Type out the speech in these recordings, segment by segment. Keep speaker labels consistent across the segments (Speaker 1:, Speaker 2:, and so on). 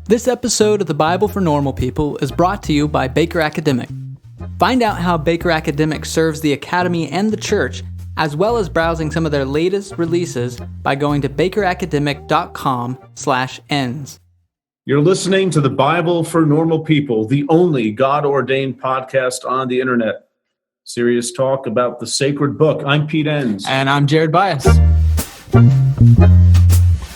Speaker 1: This episode of the Bible for Normal People is brought to you by Baker Academic. Find out how Baker Academic serves the Academy and the church, as well as browsing some of their latest releases by going to bakeracademic.com/ends.
Speaker 2: You're listening to the Bible for Normal People, the only God-ordained podcast on the internet. Serious talk about the sacred book. I'm Pete Enns.
Speaker 1: And I'm Jared Bias.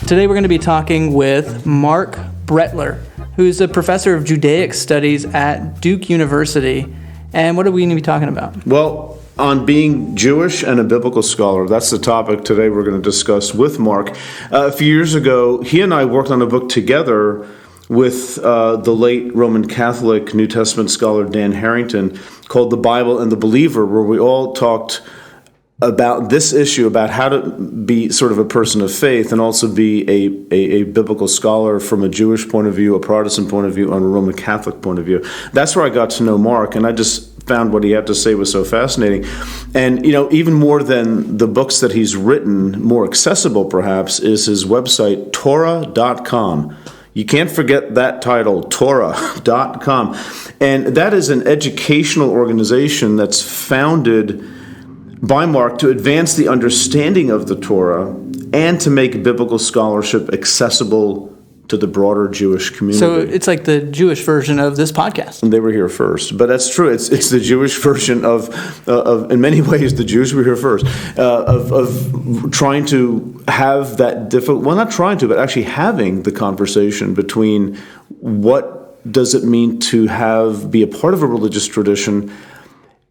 Speaker 1: Today we're going to be talking with Marc Brettler, who's a professor of Judaic studies at Duke University. And what are we going to be talking about?
Speaker 2: Well, on being Jewish and a biblical scholar, that's the topic today we're going to discuss with Marc. A few years ago, he and I worked on a book together with the late Roman Catholic New Testament scholar Dan Harrington called The Bible and the Believer, where we all talked about this issue, about how to be sort of a person of faith and also be a biblical scholar from a Jewish point of view, a Protestant point of view, and a Roman Catholic point of view. That's where I got to know Marc, and I just found what he had to say was so fascinating. And, you know, even more than the books that he's written, more accessible perhaps, is his website, Torah.com. You can't forget that title, Torah.com. And that is an educational organization that's founded by Marc to advance the understanding of the Torah and to make biblical scholarship accessible to the broader Jewish community.
Speaker 1: So it's like the Jewish version of this podcast.
Speaker 2: And they were here first, but that's true. It's the Jewish version of in many ways, the Jews were here first, of trying to have that not trying to, but actually having the conversation between what does it mean to be a part of a religious tradition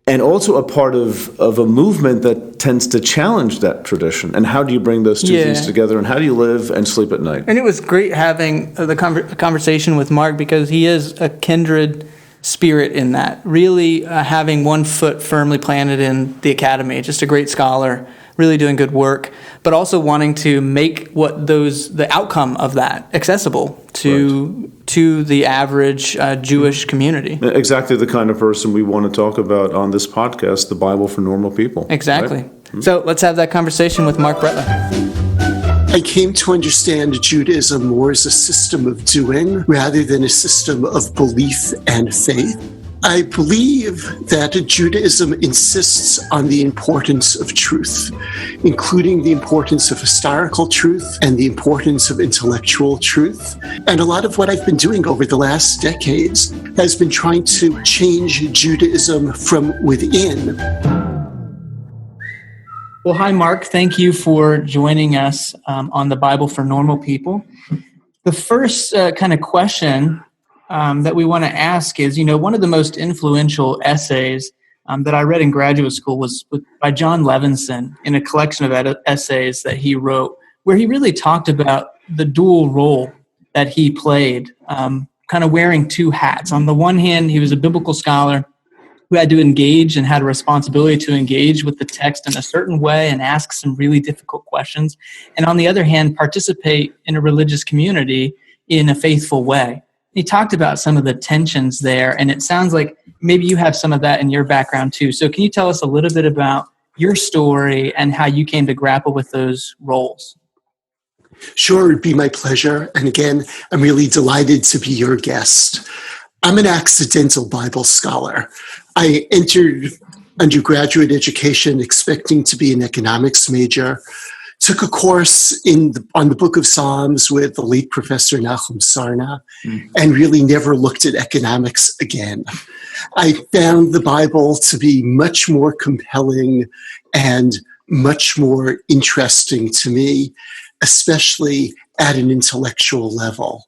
Speaker 2: and also a part of a movement that tends to challenge that tradition. And how do you bring those two things together? And how do you live and sleep at night?
Speaker 1: And it was great having the conversation with Marc because he is a kindred spirit in that. Really having one foot firmly planted in the academy. Just a great scholar, really doing good work, but also wanting to make the outcome of that accessible to the average Jewish community.
Speaker 2: Exactly the kind of person we want to talk about on this podcast, the Bible for Normal People.
Speaker 1: Exactly. Right? Mm-hmm. So let's have that conversation with Marc Brettler.
Speaker 3: I came to understand Judaism more as a system of doing rather than a system of belief and faith. I believe that Judaism insists on the importance of truth, including the importance of historical truth and the importance of intellectual truth. And a lot of what I've been doing over the last decades has been trying to change Judaism from within.
Speaker 1: Well, hi, Marc. Thank you for joining us on the Bible for Normal People. The first kind of question that we want to ask is, one of the most influential essays that I read in graduate school was by John Levinson in a collection of essays that he wrote, where he really talked about the dual role that he played, kind of wearing two hats. On the one hand, he was a biblical scholar who had to engage and had a responsibility to engage with the text in a certain way and ask some really difficult questions. And on the other hand, participate in a religious community in a faithful way. He talked about some of the tensions there, and it sounds like maybe you have some of that in your background too. So can you tell us a little bit about your story and how you came to grapple with those roles?
Speaker 3: Sure, it'd be my pleasure. And again, I'm really delighted to be your guest. I'm an accidental Bible scholar. I entered undergraduate education expecting to be an economics major. Took a course on the Book of Psalms with the late Professor Nahum Sarna, and really never looked at economics again. I found the Bible to be much more compelling and much more interesting to me, especially at an intellectual level.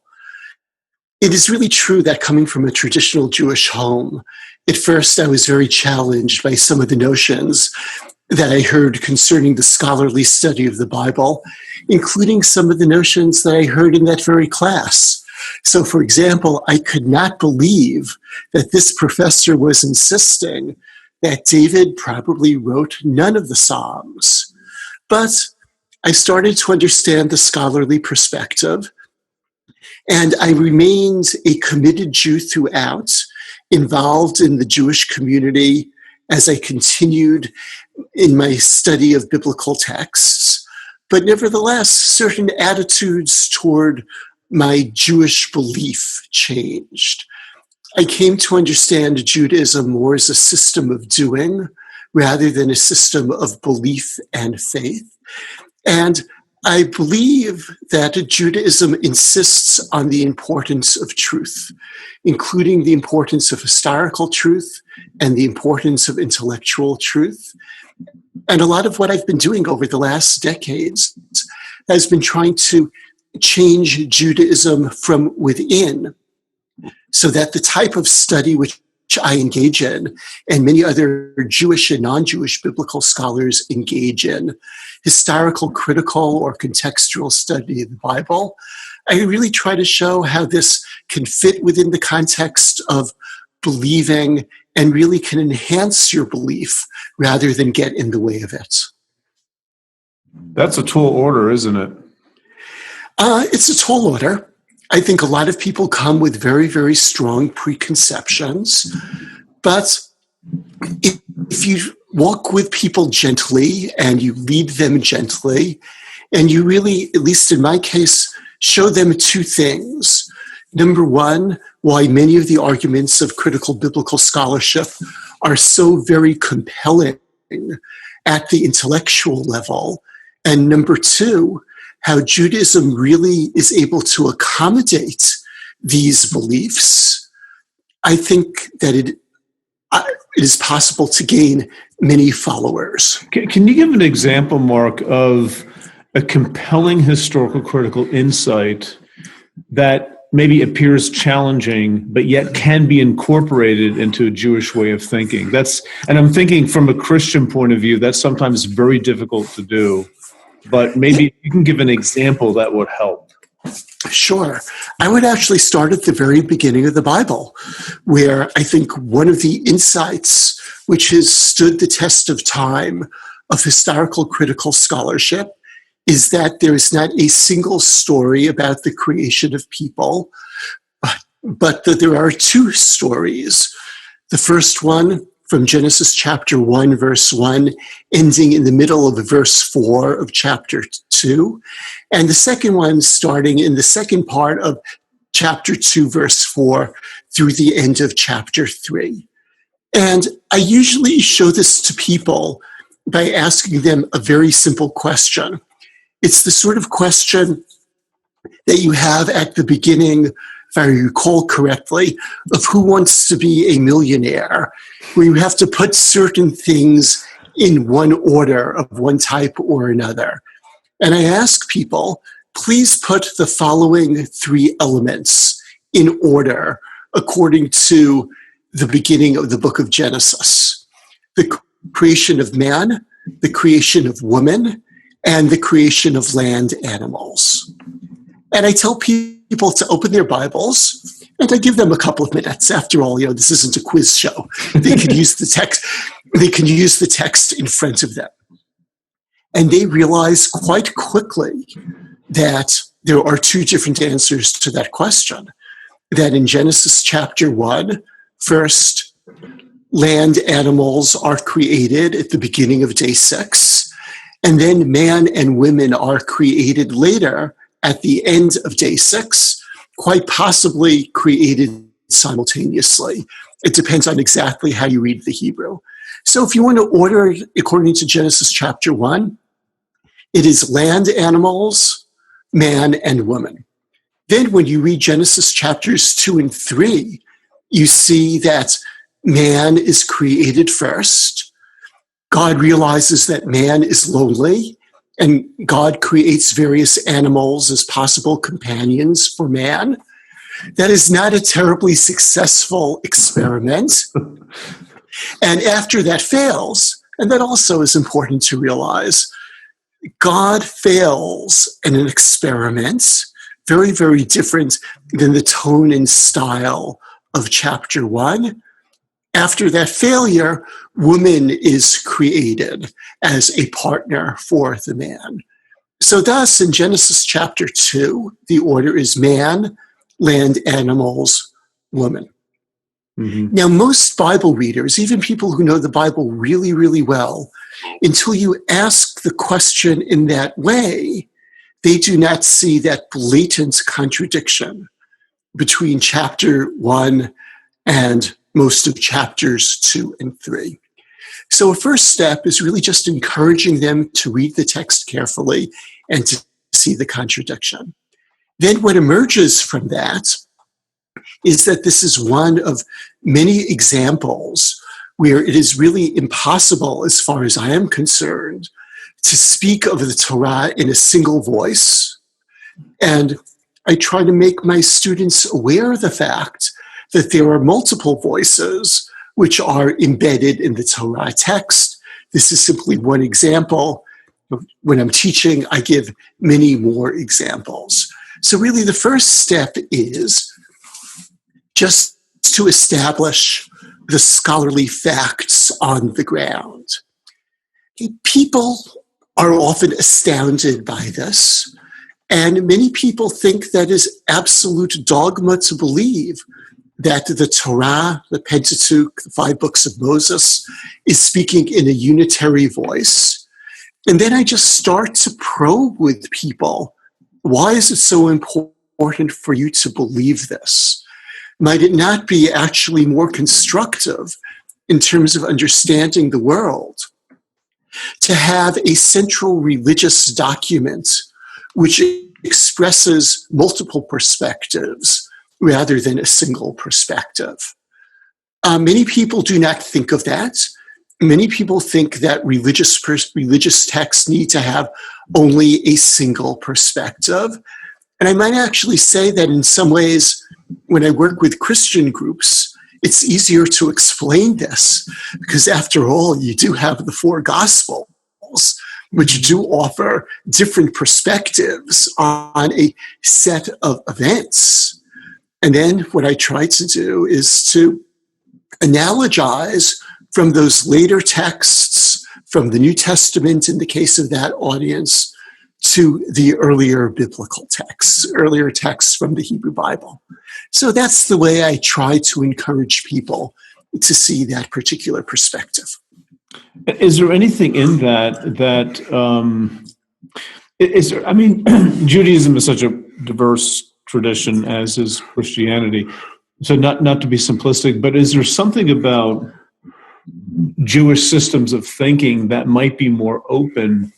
Speaker 3: It is really true that coming from a traditional Jewish home, at first I was very challenged by some of the notions that I heard concerning the scholarly study of the Bible, including some of the notions that I heard in that very class. So, for example, I could not believe that this professor was insisting that David probably wrote none of the Psalms. But I started to understand the scholarly perspective, and I remained a committed Jew throughout, involved in the Jewish community as I continued in my study of biblical texts. But nevertheless, certain attitudes toward my Jewish belief changed. I came to understand Judaism more as a system of doing rather than a system of belief and faith. And I believe that Judaism insists on the importance of truth, including the importance of historical truth and the importance of intellectual truth. And a lot of what I've been doing over the last decades has been trying to change Judaism from within so that the type of study which I engage in and many other Jewish and non-Jewish biblical scholars engage in, historical, critical, or contextual study of the Bible, I really try to show how this can fit within the context of believing and really can enhance your belief rather than get in the way of it.
Speaker 2: That's a tall order, isn't it?
Speaker 3: It's a tall order. I think a lot of people come with very, very strong preconceptions. But if you walk with people gently and you lead them gently, and you really, at least in my case, show them two things. Number one, why many of the arguments of critical biblical scholarship are so very compelling at the intellectual level. And number two, how Judaism really is able to accommodate these beliefs. I think that it is possible to gain many followers.
Speaker 2: Can you give an example, Mark, of a compelling historical critical insight that maybe appears challenging, but yet can be incorporated into a Jewish way of thinking? And I'm thinking from a Christian point of view, that's sometimes very difficult to do. But maybe you can give an example that would help.
Speaker 3: Sure. I would actually start at the very beginning of the Bible, where I think one of the insights which has stood the test of time of historical critical scholarship is that there is not a single story about the creation of people, but that there are two stories. The first one from Genesis chapter 1, verse 1, ending in the middle of verse 4 of chapter 2. And the second one starting in the second part of chapter 2, verse 4, through the end of chapter 3. And I usually show this to people by asking them a very simple question. It's the sort of question that you have at the beginning, if I recall correctly, of Who Wants to Be a Millionaire, where you have to put certain things in one order of one type or another. And I ask people, please put the following three elements in order according to the beginning of the book of Genesis: the creation of man, the creation of woman, and the creation of land animals. And I tell people to open their Bibles, and I give them a couple of minutes. After all, this isn't a quiz show. They can use the text. They can use the text in front of them. And they realize quite quickly that there are two different answers to that question. That in Genesis chapter 1, first, land animals are created at the beginning of day 6, and then man and women are created later at the end of day 6, quite possibly created simultaneously. It depends on exactly how you read the Hebrew. So if you want to order according to Genesis chapter 1, it is land animals, man, and woman. Then when you read Genesis chapters 2 and 3, you see that man is created first. God realizes that man is lonely, and God creates various animals as possible companions for man. That is not a terribly successful experiment. And after that fails, and that also is important to realize, God fails in an experiment, very, very different than the tone and style of chapter 1. After that failure, woman is created as a partner for the man. So thus, in Genesis chapter 2, the order is man, land animals, woman. Mm-hmm. Now, most Bible readers, even people who know the Bible really, really well, until you ask the question in that way, they do not see that blatant contradiction between chapter 1 and most of chapters 2 and 3. So a first step is really just encouraging them to read the text carefully and to see the contradiction. Then what emerges from that is that this is one of many examples where it is really impossible, as far as I am concerned, to speak of the Torah in a single voice. And I try to make my students aware of the fact that there are multiple voices which are embedded in the Torah text. This is simply one example. When I'm teaching, I give many more examples. So really the first step is just to establish the scholarly facts on the ground. People are often astounded by this, and many people think that is absolute dogma to believe that the Torah, the Pentateuch, the 5 books of Moses, is speaking in a unitary voice. And then I just start to probe with people. Why is it so important for you to believe this? Might it not be actually more constructive in terms of understanding the world to have a central religious document which expresses multiple perspectives rather than a single perspective? Many people do not think of that. Many people think that religious texts need to have only a single perspective. And I might actually say that in some ways, when I work with Christian groups, it's easier to explain this because after all, you do have the 4 Gospels, which do offer different perspectives on a set of events. And then what I try to do is to analogize from those later texts, from the New Testament in the case of that audience, to the earlier biblical texts, earlier texts from the Hebrew Bible. So that's the way I try to encourage people to see that particular perspective.
Speaker 4: Is there anything in Judaism is such a diverse tradition, as is Christianity. So not to be simplistic, but is there something about Jewish systems of thinking that might be more open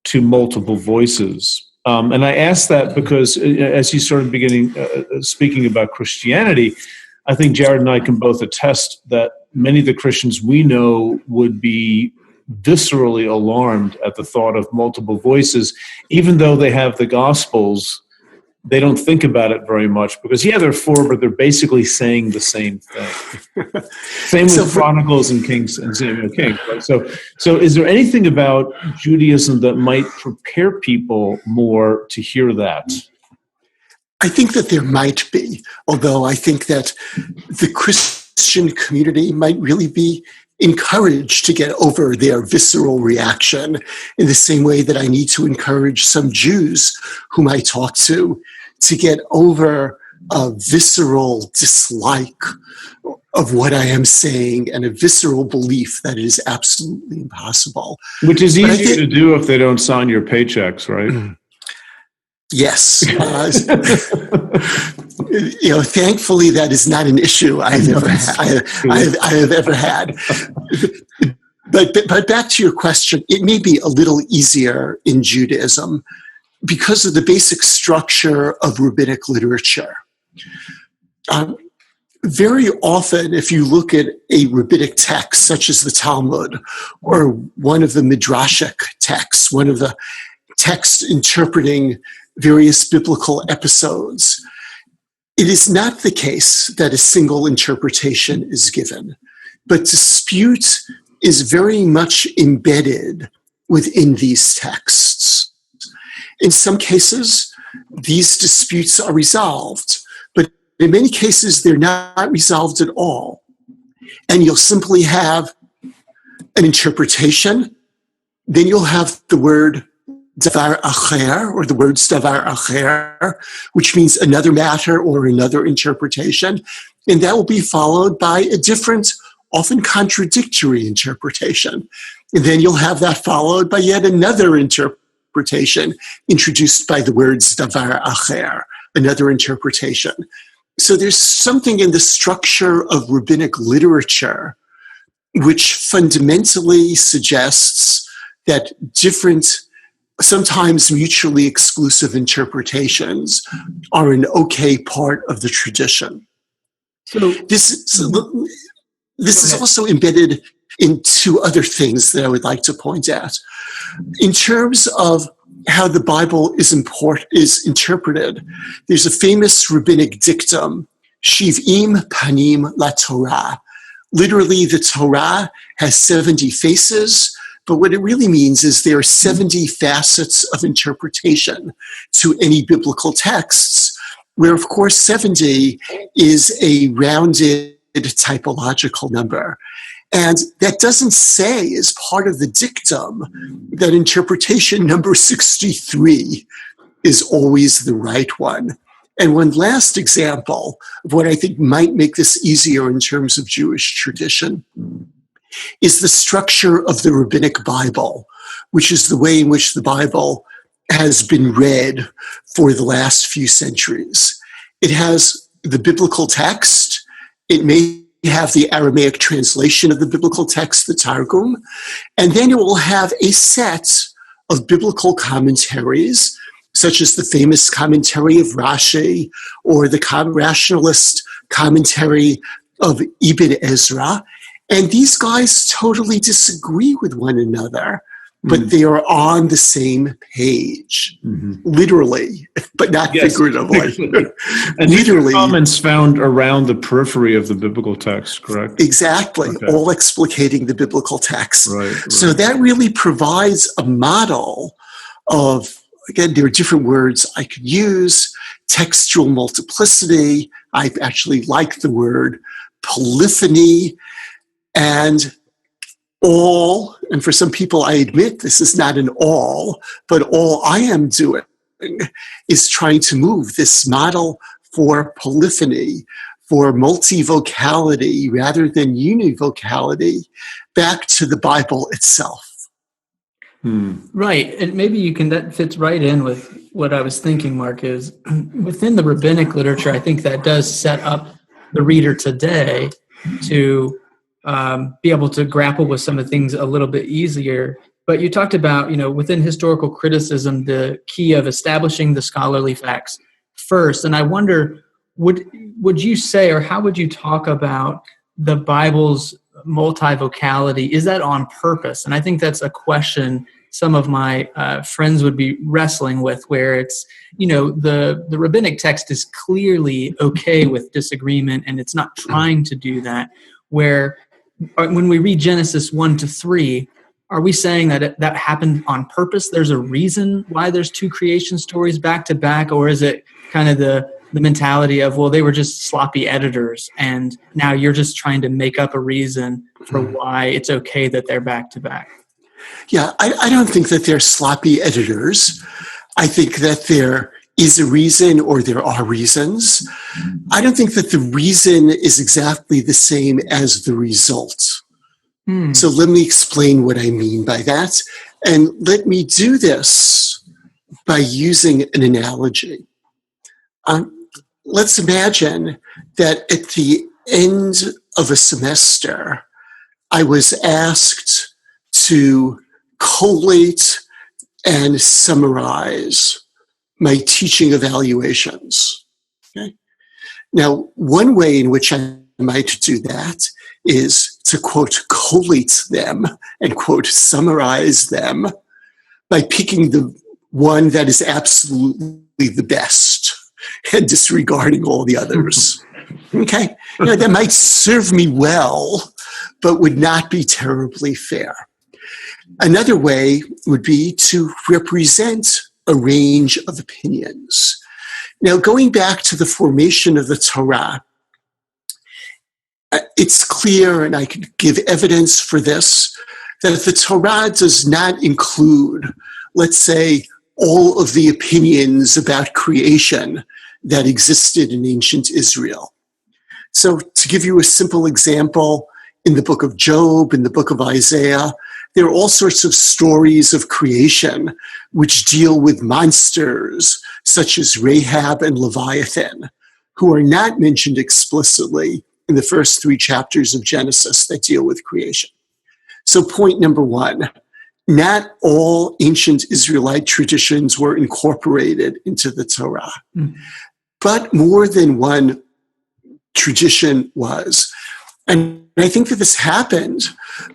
Speaker 4: to multiple voices? And I ask that because as you started speaking about Christianity, I think Jared and I can both attest that many of the Christians we know would be viscerally alarmed at the thought of multiple voices, even though they have the Gospels. They don't think about it very much because, there are 4, but they're basically saying the same thing. Same with Chronicles and Kings and Samuel King. Right? So is there anything about Judaism that might prepare people more to hear that?
Speaker 3: I think that there might be, although I think that the Christian community might really be encouraged to get over their visceral reaction in the same way that I need to encourage some Jews whom I talk to get over a visceral dislike of what I am saying and a visceral belief that it is absolutely impossible.
Speaker 4: Which is easier to do if they don't sign your paychecks, right?
Speaker 3: Yes. Thankfully, that is not an issue I have ever had. But back to your question, it may be a little easier in Judaism because of the basic structure of rabbinic literature. Very often, if you look at a rabbinic text, such as the Talmud, or one of the Midrashic texts, one of the texts interpreting various biblical episodes, it is not the case that a single interpretation is given, but dispute is very much embedded within these texts. In some cases, these disputes are resolved, but in many cases, they're not resolved at all. And you'll simply have an interpretation, then you'll have the word davar acher, or the words davar acher, which means another matter or another interpretation, and that will be followed by a different, often contradictory interpretation. And then you'll have that followed by yet another interpretation. interpretation introduced by the words davar acher, another interpretation. So there's something in the structure of rabbinic literature which fundamentally suggests that different, sometimes mutually exclusive interpretations are an okay part of the tradition.
Speaker 1: So
Speaker 3: this is also embedded in two other things that I would like to point out. In terms of how the Bible is interpreted, there's a famous rabbinic dictum, Shiv'im Panim LaTorah. Literally, the Torah has 70 faces, but what it really means is there are 70 facets of interpretation to any biblical texts, where, of course, 70 is a rounded typological number. And that doesn't say, as part of the dictum, that interpretation number 63 is always the right one. And one last example of what I think might make this easier in terms of Jewish tradition is the structure of the Rabbinic Bible, which is the way in which the Bible has been read for the last few centuries. It has the biblical text. It may have the Aramaic translation of the biblical text, the Targum, and then it will have a set of biblical commentaries, such as the famous commentary of Rashi or the rationalist commentary of Ibn Ezra. And these guys totally disagree with one another, but they are on the same page, literally, but not figuratively.
Speaker 4: And
Speaker 3: literally.
Speaker 4: Comments found around the periphery of the biblical text, correct?
Speaker 3: Exactly, okay. All explicating the biblical text.
Speaker 4: Right.
Speaker 3: So that really provides a model of, again, there are different words I could use, textual multiplicity. I actually like the word polyphony, and all, and for some people, I admit this is not an all, but all I am doing is trying to move this model for polyphony, for multivocality rather than univocality, back to the Bible itself.
Speaker 1: Right. And maybe that fits right in with what I was thinking, Mark, is within the rabbinic literature, I think that does set up the reader today to be able to grapple with some of the things a little bit easier. But you talked about, within historical criticism, the key of establishing the scholarly facts first. And I wonder, would you say, or how would you talk about the Bible's multivocality? Is that on purpose? And I think that's a question some of my friends would be wrestling with, where it's, the rabbinic text is clearly okay with disagreement, and it's not trying to do that. Where when we read Genesis 1-3, are we saying that that happened on purpose? There's a reason why there's two creation stories back to back, or is it kind of the mentality of, well, they were just sloppy editors, and now you're just trying to make up a reason for why it's okay that they're back to back?
Speaker 3: Yeah, I don't think that they're sloppy editors. I think that there is a reason, or there are reasons. I don't think that the reason is exactly the same as the result. So let me explain what I mean by that. And let me do this by using an analogy. Let's imagine that at the end of a semester, I was asked to collate and summarize my teaching evaluations. Okay? Now, one way in which I might do that is to, quote, collate them and, quote, summarize them by picking the one that is absolutely the best and disregarding all the others. Okay? That might serve me well, but would not be terribly fair. Another way would be to represent a range of opinions. Now, going back to the formation of the Torah, it's clear, and I could give evidence for this, that the Torah does not include, let's say, all of the opinions about creation that existed in ancient Israel. So to give you a simple example, in the book of Job, in the book of Isaiah, There are all sorts of stories of creation which deal with monsters such as Rahab and Leviathan, who are not mentioned explicitly in the first 3 chapters of Genesis that deal with creation. So point number 1, not all ancient Israelite traditions were incorporated into the Torah, but more than one tradition was. And I think that this happened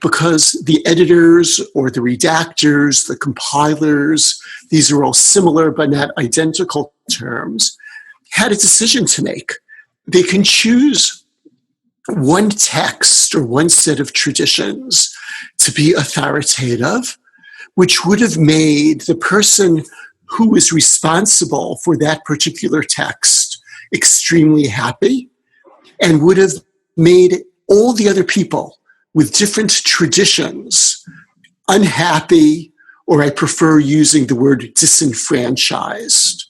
Speaker 3: because the editors or the redactors, the compilers, these are all similar but not identical terms, had a decision to make. They can choose one text or one set of traditions to be authoritative, which would have made the person who is responsible for that particular text extremely happy, and would have made all the other people with different traditions unhappy, or I prefer using the word disenfranchised.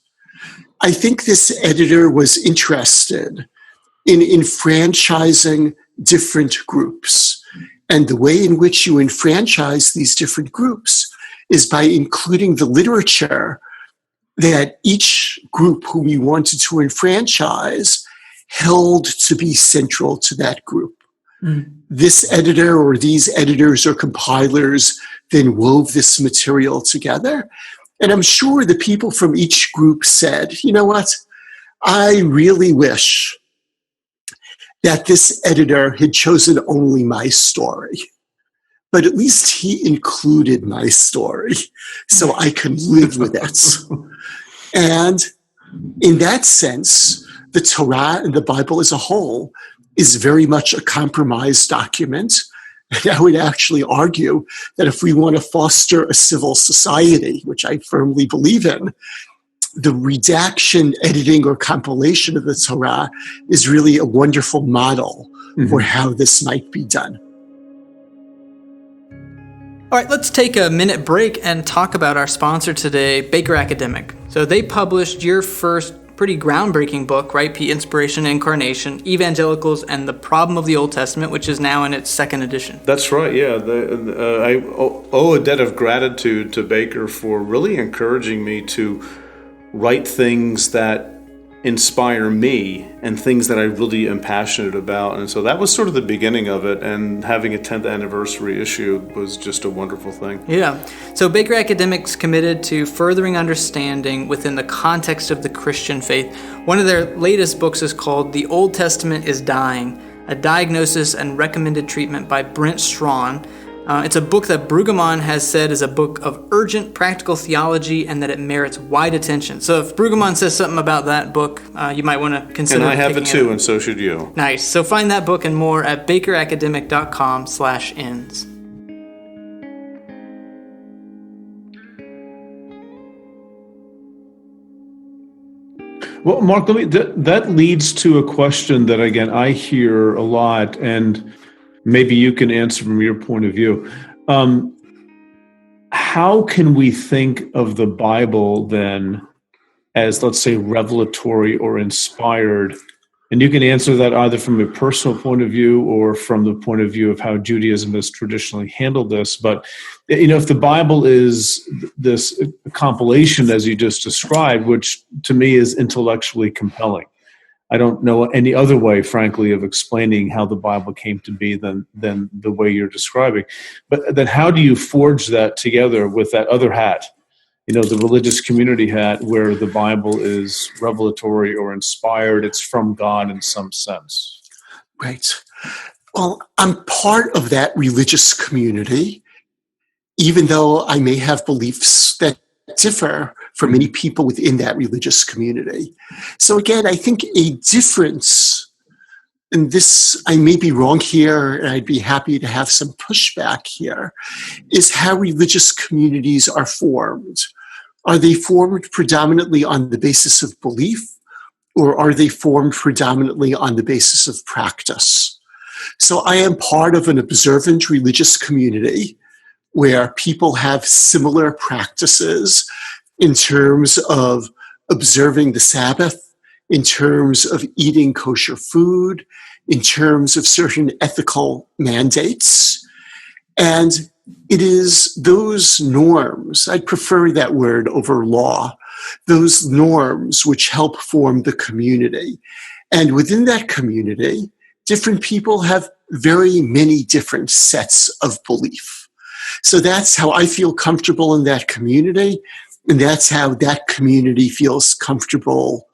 Speaker 3: I think this editor was interested in enfranchising different groups. And the way in which you enfranchise these different groups is by including the literature that each group whom you wanted to enfranchise held to be central to that group. This editor or these editors or compilers then wove this material together. And I'm sure the people from each group said, you know what, I really wish that this editor had chosen only my story, but at least he included my story so I can live with it. And in that sense, the Torah and the Bible as a whole is very much a compromise document. And I would actually argue that if we want to foster a civil society, which I firmly believe in, the redaction, editing, or compilation of the Torah is really a wonderful model for how this might be done.
Speaker 1: All right, let's take a minute break and talk about our sponsor today, Baker Academic. So they published your first pretty groundbreaking book, right? Inspiration and Incarnation, Evangelicals and the Problem of the Old Testament, which is now in its 2nd edition.
Speaker 2: That's right, yeah. I owe a debt of gratitude to Baker for really encouraging me to write things that inspire me and things that I really am passionate about. And so that was sort of the beginning of it, and having a 10th anniversary issue was just a wonderful thing. Yeah.
Speaker 1: So Baker Academic's committed to furthering understanding within the context of the Christian faith. One of their latest books is called The Old Testament is Dying, a diagnosis and recommended treatment by Brent Strawn. It's a book that Brueggemann has said is a book of urgent practical theology and that it merits wide attention. So if Brueggemann says something about that book, you might want to consider
Speaker 2: it. And I have it too,
Speaker 1: it.
Speaker 2: And so should you.
Speaker 1: Nice. So find that book and more at bakeracademic.com/ins.
Speaker 4: Well, Mark, that leads to a question that, again, I hear a lot, and maybe you can answer from your point of view. How can we think of the Bible then as, let's say, revelatory or inspired? And you can answer that either from a personal point of view or from the point of view of how Judaism has traditionally handled this. But, if the Bible is this compilation, as you just described, which to me is intellectually compelling, I don't know any other way, frankly, of explaining how the Bible came to be than the way you're describing. But then how do you forge that together with that other hat, the religious community hat, where the Bible is revelatory or inspired, it's from God in some sense?
Speaker 3: Right. Well, I'm part of that religious community, even though I may have beliefs that differ for many people within that religious community. So again, I think a difference, and this, I may be wrong here, and I'd be happy to have some pushback here, is how religious communities are formed. Are they formed predominantly on the basis of belief, or are they formed predominantly on the basis of practice? So I am part of an observant religious community where people have similar practices in terms of observing the Sabbath, in terms of eating kosher food, in terms of certain ethical mandates. And it is those norms, I prefer that word over law, those norms which help form the community. And within that community, different people have very many different sets of belief. So that's how I feel comfortable in that community, and that's how that community feels comfortable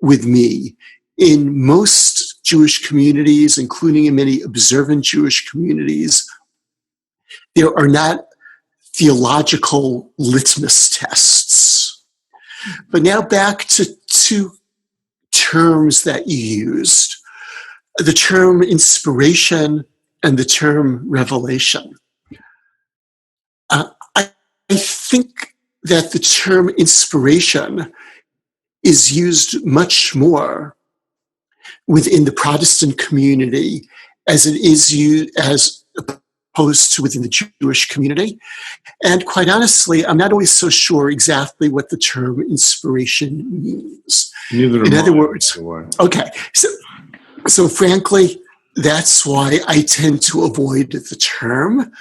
Speaker 3: with me. In most Jewish communities, including in many observant Jewish communities, there are not theological litmus tests. But now back to two terms that you used, the term inspiration and the term revelation. I think that the term inspiration is used much more within the Protestant community as it is used as opposed to within the Jewish community. And quite honestly, I'm not always so sure exactly what the term inspiration means.
Speaker 2: Neither
Speaker 3: in
Speaker 2: am
Speaker 3: other
Speaker 2: I,
Speaker 3: words,
Speaker 2: by the way.
Speaker 3: okay, so frankly, that's why I tend to avoid the term.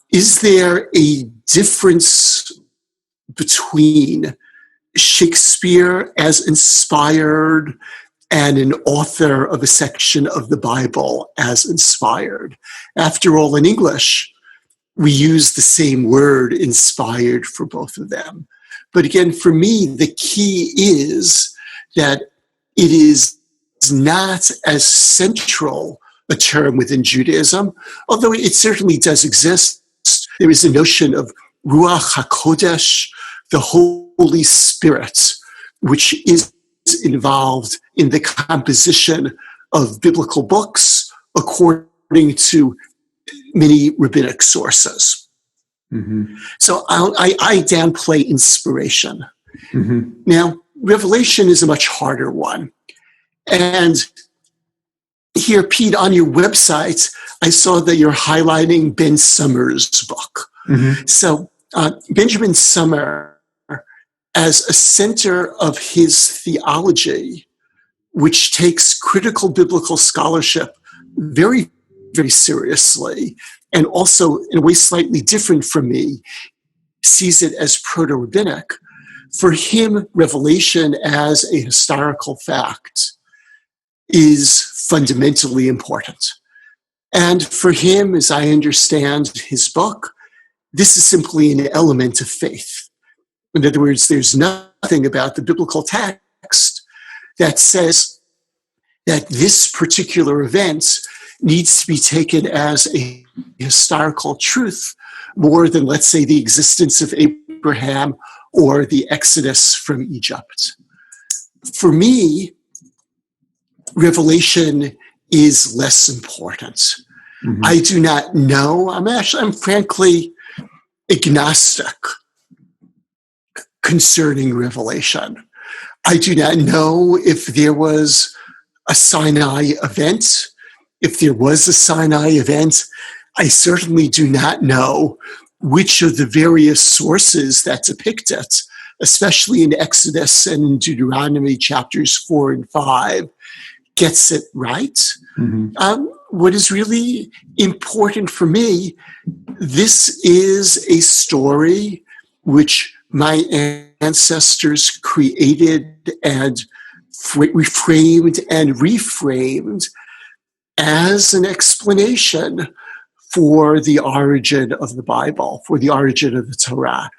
Speaker 3: Is there a difference between Shakespeare as inspired and an author of a section of the Bible as inspired? After all, in English, we use the same word, inspired, for both of them. But again, for me, the key is that it is not as central a term within Judaism, although it certainly does exist. There is a notion of Ruach HaKodesh, the Holy Spirit, which is involved in the composition of biblical books according to many rabbinic sources.
Speaker 2: Mm-hmm.
Speaker 3: So I downplay inspiration.
Speaker 2: Mm-hmm.
Speaker 3: Now, revelation is a much harder one. And here, Pete, on your website, I saw that you're highlighting Ben Summers' book.
Speaker 2: Mm-hmm.
Speaker 3: So Benjamin Summer, as a center of his theology, which takes critical biblical scholarship very, very seriously, and also in a way slightly different from me, sees it as proto-rabbinic. For him, revelation as a historical fact is fundamentally important. And for him, as I understand his book, this is simply an element of faith. In other words, there's nothing about the biblical text that says that this particular event needs to be taken as a historical truth more than, let's say, the existence of Abraham or the Exodus from Egypt. For me, revelation is less important. Mm-hmm. I do not know. I'm frankly agnostic concerning revelation. I do not know if there was a Sinai event. If there was a Sinai event, I certainly do not know which of the various sources that depict it, especially in Exodus and in Deuteronomy chapters 4 and 5, gets it right. Mm-hmm. What is really important for me, this is a story which my ancestors created and reframed and reframed as an explanation for the origin of the Bible, for the origin of the Torah.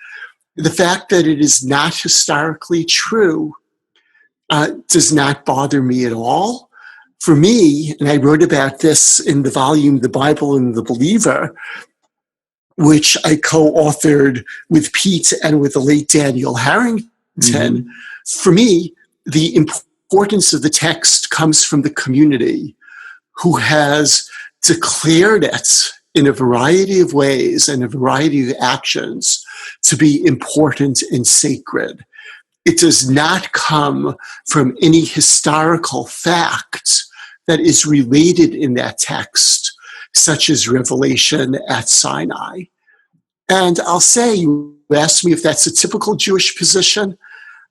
Speaker 3: The fact that it is not historically true does not bother me at all. For me, and I wrote about this in the volume, The Bible and the Believer, which I co-authored with Pete and with the late Daniel Harrington. Mm-hmm. For me, the importance of the text comes from the community who has declared it in a variety of ways and a variety of actions to be important and sacred. It does not come from any historical fact that is related in that text, such as revelation at Sinai. And I'll say, you asked me if that's a typical Jewish position.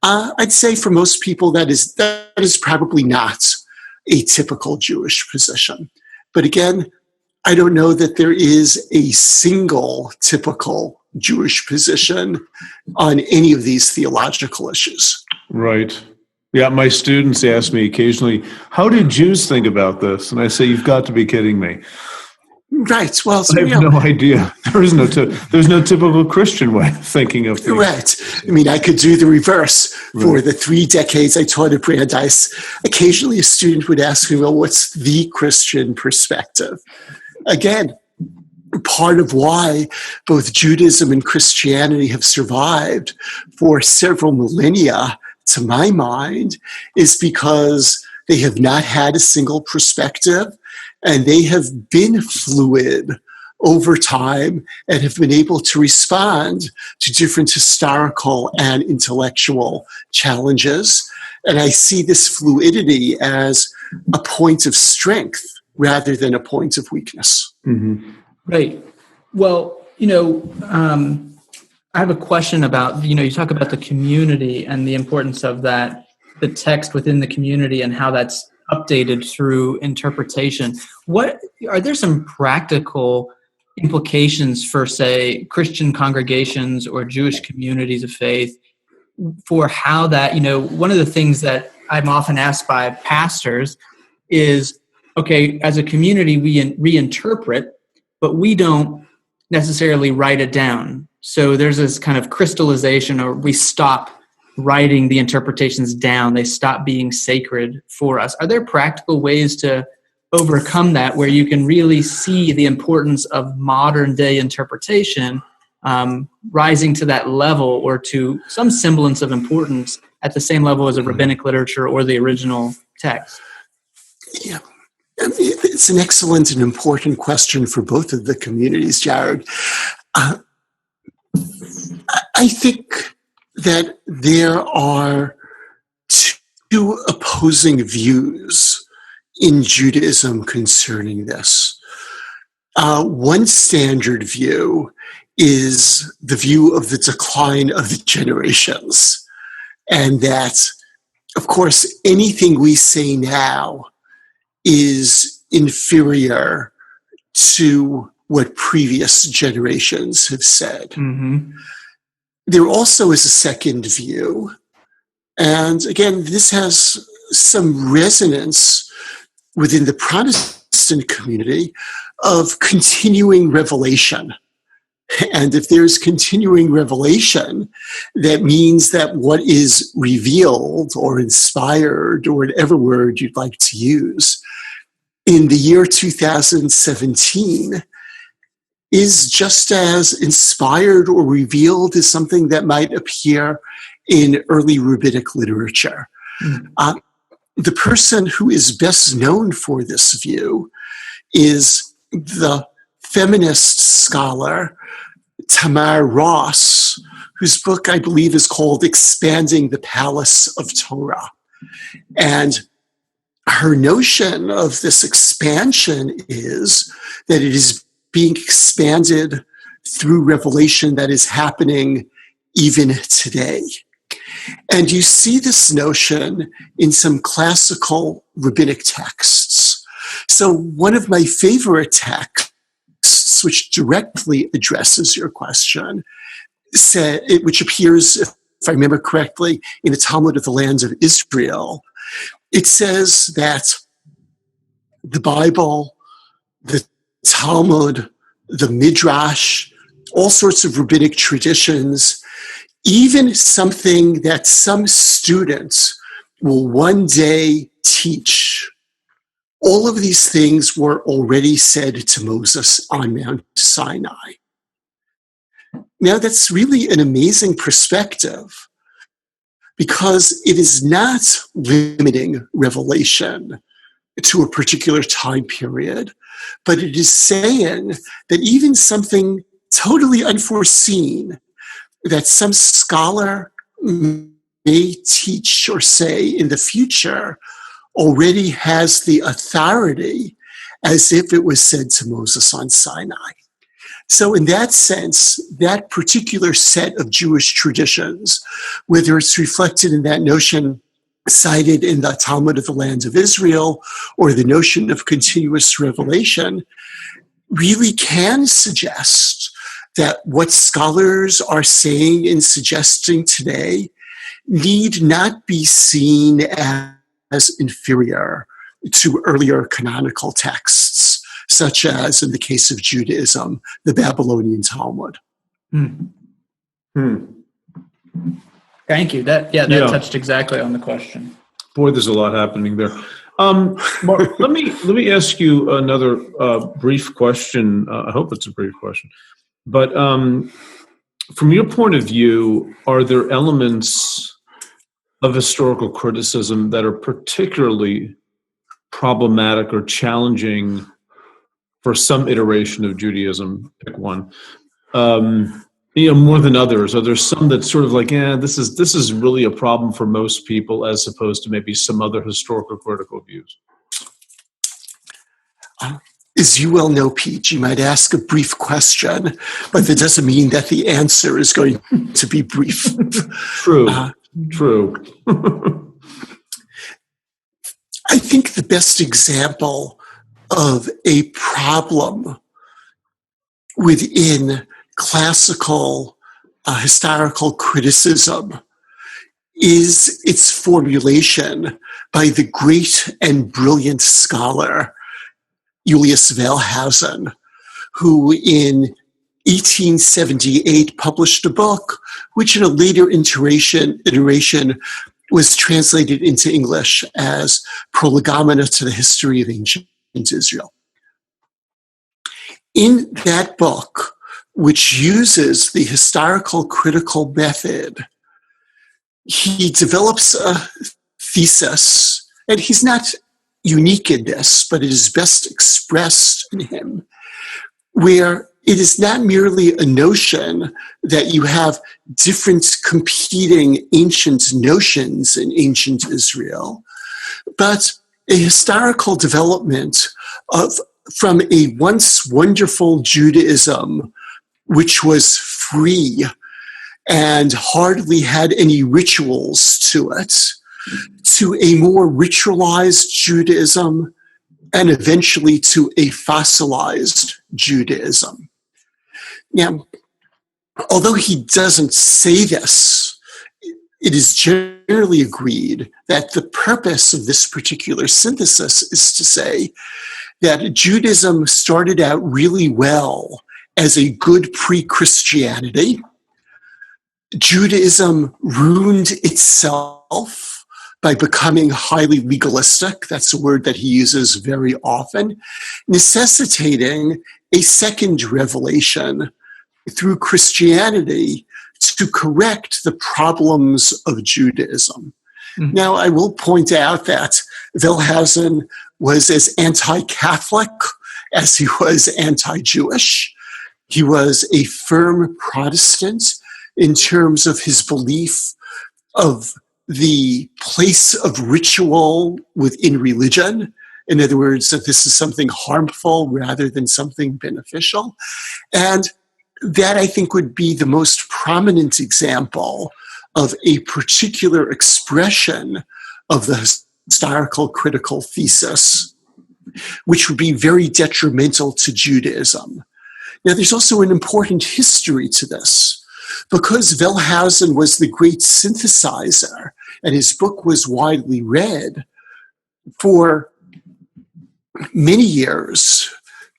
Speaker 3: I'd say for most people that is probably not a typical Jewish position. But again, I don't know that there is a single typical Jewish position on any of these theological issues.
Speaker 4: Right. Yeah, my students ask me occasionally, how do Jews think about this? And I say, you've got to be kidding me.
Speaker 3: Right. Well, so,
Speaker 4: I have no idea. There's no typical Christian way of thinking of things.
Speaker 3: Right. I mean, I could do the reverse. For the 3 decades I taught at Brandeis, occasionally a student would ask me, well, what's the Christian perspective? Again, part of why both Judaism and Christianity have survived for several millennia, to my mind, is because they have not had a single perspective, and they have been fluid over time and have been able to respond to different historical and intellectual challenges. And I see this fluidity as a point of strength rather than a point of weakness.
Speaker 4: Mm-hmm.
Speaker 1: Right. Well, I have a question about, you talk about the community and the importance of that, the text within the community and how that's updated through interpretation. What are there some practical implications for, say, Christian congregations or Jewish communities of faith for how that, one of the things that I'm often asked by pastors is, okay, as a community, we reinterpret, but we don't necessarily write it down. So there's this kind of crystallization, or we stop writing the interpretations down. They stop being sacred for us. Are there practical ways to overcome that, where you can really see the importance of modern day interpretation rising to that level, or to some semblance of importance at the same level as a rabbinic literature or the original text?
Speaker 3: Yeah. I mean, it's an excellent and important question for both of the communities, Jared. I think that there are two opposing views in Judaism concerning this. One standard view is the view of the decline of the generations, and that, of course, anything we say now is inferior to what previous generations have said. Mm-hmm. There also is a second view, and again, this has some resonance within the Protestant community, of continuing revelation. And if there's continuing revelation, that means that what is revealed or inspired, or whatever word you'd like to use, in the year 2017 is just as inspired or revealed as something that might appear in early rabbinic literature. Mm-hmm. The person who is best known for this view is the feminist scholar Tamar Ross, whose book I believe is called Expanding the Palace of Torah. And her notion of this expansion is that it is being expanded through revelation that is happening even today. And you see this notion in some classical rabbinic texts. So one of my favorite texts, which directly addresses your question, which appears, if I remember correctly, in the Talmud of the Lands of Israel, it says that the Bible, the Talmud, the Midrash, all sorts of rabbinic traditions, even something that some students will one day teach, all of these things were already said to Moses on Mount Sinai. Now, that's really an amazing perspective, because it is not limiting revelation to a particular time period, but it is saying that even something totally unforeseen that some scholar may teach or say in the future already has the authority as if it was said to Moses on Sinai. So in that sense, that particular set of Jewish traditions, whether it's reflected in that notion cited in the Talmud of the Lands of Israel, or the notion of continuous revelation, really can suggest that what scholars are saying and suggesting today need not be seen as inferior to earlier canonical texts, such as, in the case of Judaism, the Babylonian Talmud.
Speaker 1: Thank you. That touched exactly on the question.
Speaker 4: Boy, there's a lot happening there. Mark, let me ask you another brief question. I hope it's a brief question. But from your point of view, are there elements of historical criticism that are particularly problematic or challenging for some iteration of Judaism? Pick one. More than others. Are there some that sort of like, this is really a problem for most people, as opposed to maybe some other historical critical views?
Speaker 3: As you well know, Pete, you might ask a brief question, but that doesn't mean that the answer is going to be brief.
Speaker 4: True.
Speaker 3: I think the best example of a problem within classical historical criticism is its formulation by the great and brilliant scholar Julius Wellhausen, who in 1878 published a book which in a later iteration was translated into English as Prolegomena to the History of Ancient Israel. In that book, which uses the historical critical method, he develops a thesis, and he's not unique in this, but it is best expressed in him, where it is not merely a notion that you have different competing ancient notions in ancient Israel, but a historical development from a once wonderful Judaism, which was free and hardly had any rituals to it, to a more ritualized Judaism, and eventually to a fossilized Judaism. Now, although he doesn't say this, it is generally agreed that the purpose of this particular synthesis is to say that Judaism started out really well as a good pre-Christianity. Judaism ruined itself by becoming highly legalistic. That's a word that he uses very often, necessitating a second revelation through Christianity to correct the problems of Judaism. Mm-hmm. Now, I will point out that Wellhausen was as anti-Catholic as he was anti-Jewish. He was a firm Protestant in terms of his belief of the place of ritual within religion. In other words, that this is something harmful rather than something beneficial. And that, I think, would be the most prominent example of a particular expression of the historical critical thesis, which would be very detrimental to Judaism. Now, there's also an important history to this. Because Wellhausen was the great synthesizer and his book was widely read, for many years,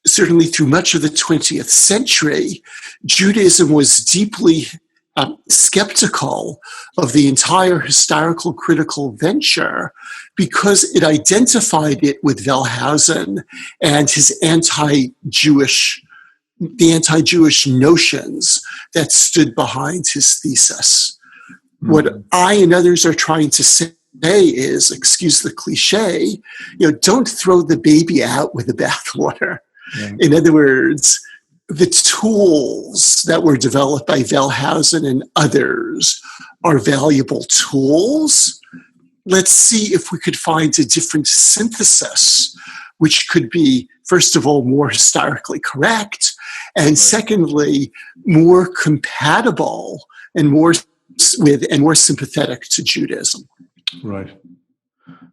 Speaker 3: certainly through much of the 20th century, Judaism was deeply skeptical of the entire historical critical venture because it identified it with Wellhausen and his anti-Jewish notions that stood behind his thesis. Mm-hmm. What I and others are trying to say is, excuse the cliche, don't throw the baby out with the bathwater. Yeah. In other words, the tools that were developed by Wellhausen and others are valuable tools. Let's see if we could find a different synthesis, which could be, first of all, more historically correct, and secondly, more compatible and more sympathetic to Judaism.
Speaker 4: Right.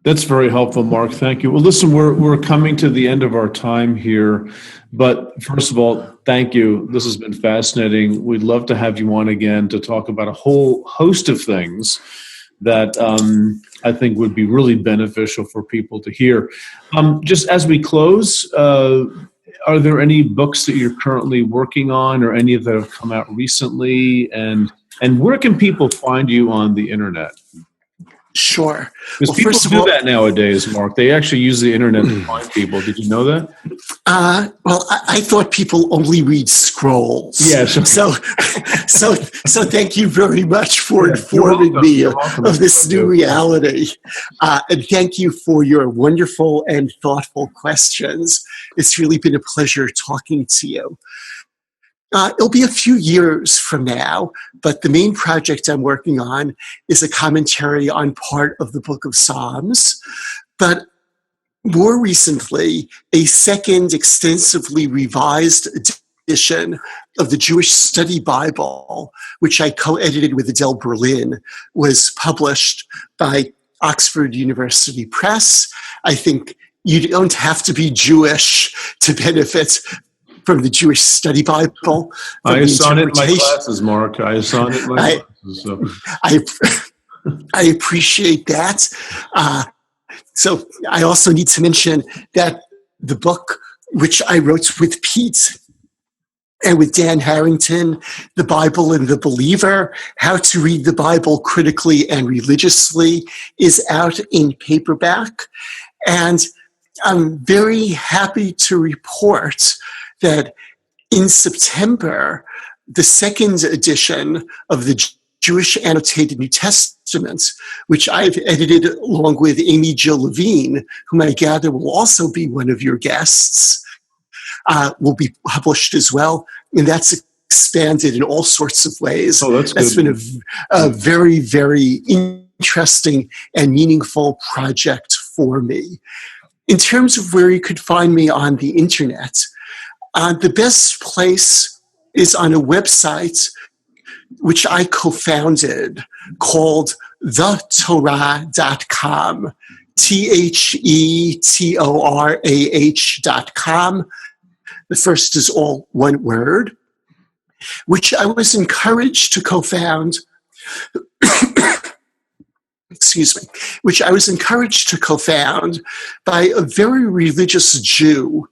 Speaker 4: That's very helpful, Mark. Thank you. Well, listen, we're coming to the end of our time here, but first of all, thank you. This has been fascinating. We'd love to have you on again to talk about a whole host of things that I think would be really beneficial for people to hear. Just as we close, are there any books that you're currently working on, or any that have come out recently? And where can people find you on the internet?
Speaker 3: Sure.
Speaker 4: Because people do that nowadays, Mark. They actually use the internet to find people. Did you know that?
Speaker 3: I thought people only read scrolls.
Speaker 4: Yes.
Speaker 3: So thank you very much for informing me of this new reality. And thank you for your wonderful and thoughtful questions. It's really been a pleasure talking to you. It'll be a few years from now, but the main project I'm working on is a commentary on part of the Book of Psalms. But more recently, a second extensively revised edition of the Jewish Study Bible, which I co-edited with Adele Berlin, was published by Oxford University Press. I think you don't have to be Jewish to benefit from the Jewish Study Bible.
Speaker 4: I saw it in my classes, Mark. I saw it in my classes. So.
Speaker 3: I appreciate that. So I also need to mention that the book, which I wrote with Pete and with Dan Harrington, The Bible and the Believer, How to Read the Bible Critically and Religiously, is out in paperback. And I'm very happy to report that in September, the second edition of the Jewish Annotated New Testament, which I've edited along with Amy Jill Levine, whom I gather will also be one of your guests, will be published as well. And that's expanded in all sorts of ways.
Speaker 4: Oh, that's
Speaker 3: been a very, very interesting and meaningful project for me. In terms of where you could find me on the internet, the best place is on a website which I co-founded called thetorah.com, TheTorah.com. The first is all one word, which I was encouraged to co-found, which I was encouraged to co-found by a very religious Jew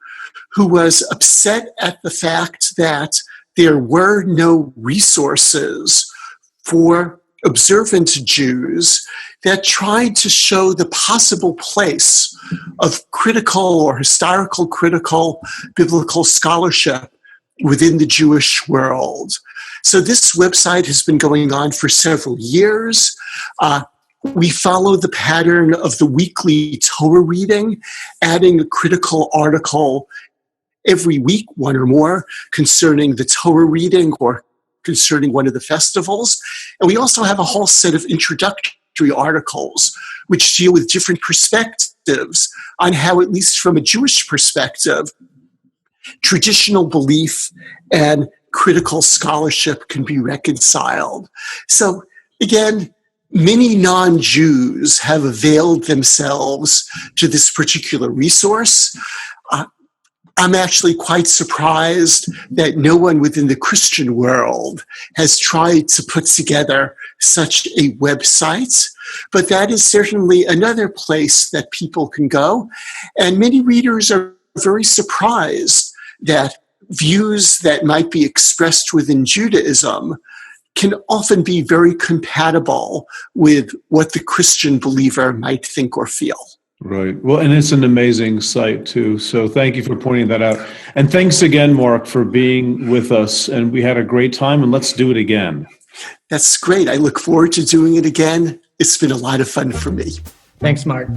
Speaker 3: who was upset at the fact that there were no resources for observant Jews that tried to show the possible place of critical or historical critical biblical scholarship within the Jewish world. So this website has been going on for several years. We follow the pattern of the weekly Torah reading, adding a critical article every week, one or more, concerning the Torah reading or concerning one of the festivals. And we also have a whole set of introductory articles which deal with different perspectives on how, at least from a Jewish perspective, traditional belief and critical scholarship can be reconciled. So again, many non-Jews have availed themselves to this particular resource. I'm actually quite surprised that no one within the Christian world has tried to put together such a website, but that is certainly another place that people can go. And many readers are very surprised that views that might be expressed within Judaism can often be very compatible with what the Christian believer might think or feel.
Speaker 4: Right. Well, and it's an amazing site too. So thank you for pointing that out. And thanks again, Mark, for being with us. And we had a great time, and let's do it again.
Speaker 3: That's great. I look forward to doing it again. It's been a lot of fun for me.
Speaker 1: Thanks, Mark.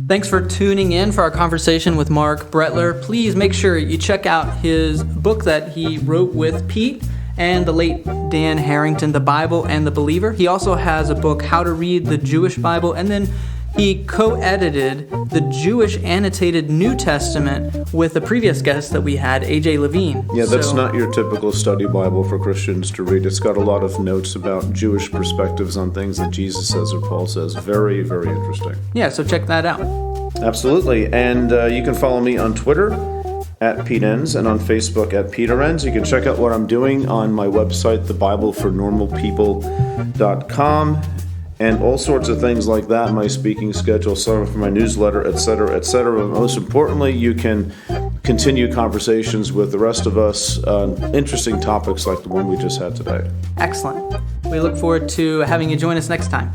Speaker 5: Thanks for tuning in for our conversation with Marc Brettler. Please make sure you check out his book that he wrote with Pete and the late Dan Harrington, The Bible and the Believer. He also has a book, How to Read the Jewish Bible, and then He co-edited the Jewish annotated New Testament with a previous guest that we had, A.J. Levine.
Speaker 2: Yeah, that's not your typical study Bible for Christians to read. It's got a lot of notes about Jewish perspectives on things that Jesus says or Paul says. Very, very interesting.
Speaker 5: Yeah, so check that out.
Speaker 2: Absolutely. And you can follow me on Twitter at Pete Enns and on Facebook at Peter Enns. You can check out what I'm doing on my website, thebiblefornormalpeople.com, and all sorts of things like that, my speaking schedule, some for my newsletter, etc., etc. But most importantly, you can continue conversations with the rest of us on interesting topics like the one we just had today.
Speaker 5: Excellent. We look forward to having you join us next time.